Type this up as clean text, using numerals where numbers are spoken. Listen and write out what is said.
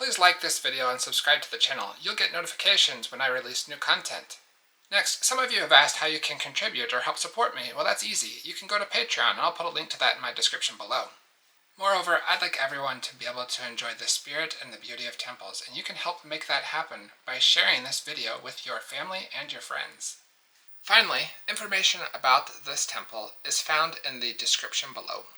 Please like this video and subscribe to the channel. You'll get notifications when I release new content. Next, some of you have asked how you can contribute or help support me. Well, that's easy. You can go to Patreon, and I'll put a link to that in my description below. Moreover, I'd like everyone to be able to enjoy the spirit and the beauty of temples, and you can help make that happen by sharing this video with your family and your friends. Finally, information about this temple is found in the description below.